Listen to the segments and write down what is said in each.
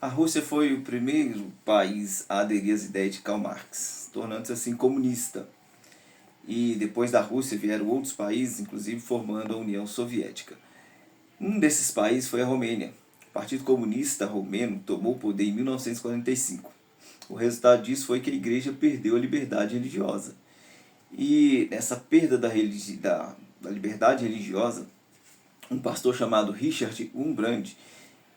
A Rússia foi o primeiro país a aderir às ideias de Karl Marx, tornando-se assim comunista. E depois da Rússia vieram outros países, inclusive formando a União Soviética. Um desses países foi a Romênia. O Partido Comunista Romeno tomou o poder em 1945. O resultado disso foi que a igreja perdeu a liberdade religiosa. E nessa perda da liberdade religiosa, um pastor chamado Richard Wurmbrand,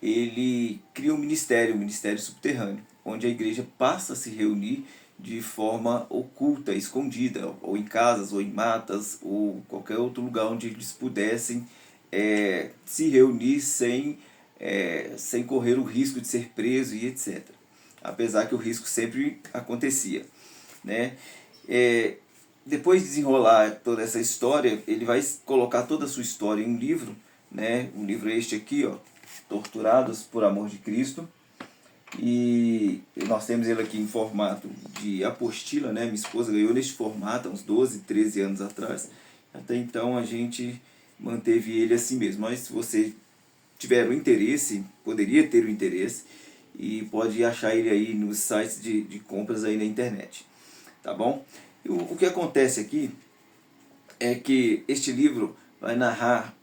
ele cria um ministério subterrâneo, onde a igreja passa a se reunir de forma oculta, escondida, ou em casas, ou em matas, ou qualquer outro lugar onde eles pudessem se reunir sem correr o risco de ser preso e etc. Apesar que o risco sempre acontecia, né? Depois de desenrolar toda essa história, ele vai colocar toda a sua história em um livro, né? Um livro este aqui, ó, Torturados por Amor de Cristo. E nós temos ele aqui em formato de apostila, né? Minha esposa ganhou neste formato há uns 12, 13 anos atrás. Até então a gente manteve ele assim mesmo. Mas se você tiver o interesse, poderia ter o interesse, e pode achar ele aí nos sites de compras aí na internet. Tá bom? E o que acontece aqui é que este livro vai narrar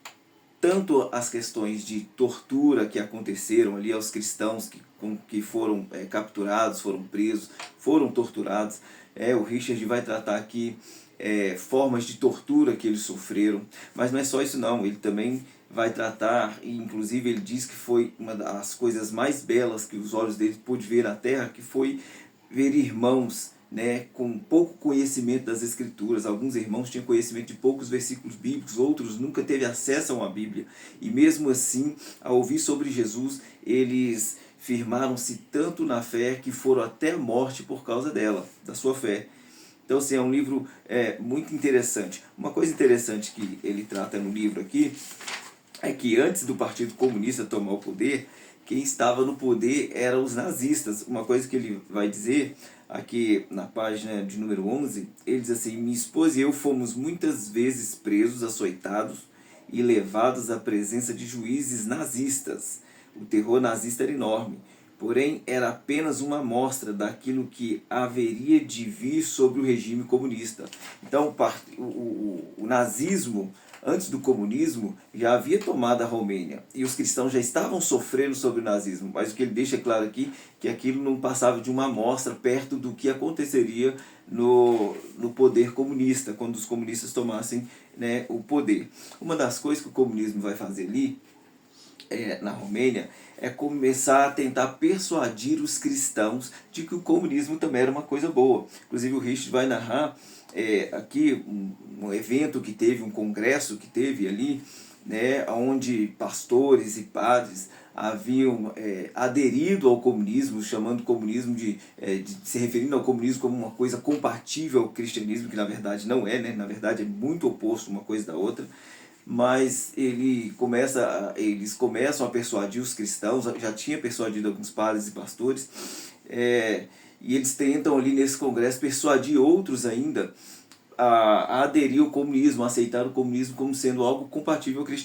tanto as questões de tortura que aconteceram ali aos cristãos que foram capturados, foram presos, foram torturados. O Richard vai tratar aqui formas de tortura que eles sofreram, mas não é só isso não, ele também vai tratar, e inclusive ele diz que foi uma das coisas mais belas que os olhos dele pôde ver na terra, que foi ver irmãos, né, com pouco conhecimento das Escrituras. Alguns irmãos tinham conhecimento de poucos versículos bíblicos, outros nunca teve acesso a uma Bíblia, e mesmo assim, ao ouvir sobre Jesus, eles firmaram-se tanto na fé que foram até a morte por causa dela, da sua fé. Então, assim, é um livro muito interessante. Uma coisa interessante que ele trata no livro aqui é que antes do Partido Comunista tomar o poder, quem estava no poder eram os nazistas. Uma coisa que ele vai dizer aqui na página de número 11, ele diz assim: minha esposa e eu fomos muitas vezes presos, açoitados e levados à presença de juízes nazistas. O terror nazista era enorme, porém era apenas uma amostra daquilo que haveria de vir sobre o regime comunista. Então o nazismo, antes do comunismo, já havia tomado a Romênia, e os cristãos já estavam sofrendo sobre o nazismo, mas o que ele deixa claro aqui, que aquilo não passava de uma amostra perto do que aconteceria no poder comunista, quando os comunistas tomassem, né, o poder. Uma das coisas que o comunismo vai fazer ali, na Romênia, é começar a tentar persuadir os cristãos de que o comunismo também era uma coisa boa. Inclusive o Richard vai narrar aqui um evento que teve, um congresso que teve ali, né, onde pastores e padres haviam aderido ao comunismo, chamando o comunismo de se referindo ao comunismo como uma coisa compatível ao cristianismo, que na verdade não é, né? Na verdade é muito oposto uma coisa da outra. Mas eles começam a persuadir os cristãos, já tinha persuadido alguns padres e pastores, e eles tentam ali nesse congresso persuadir outros ainda a aderir ao comunismo, a aceitar o comunismo como sendo algo compatível ao cristianismo.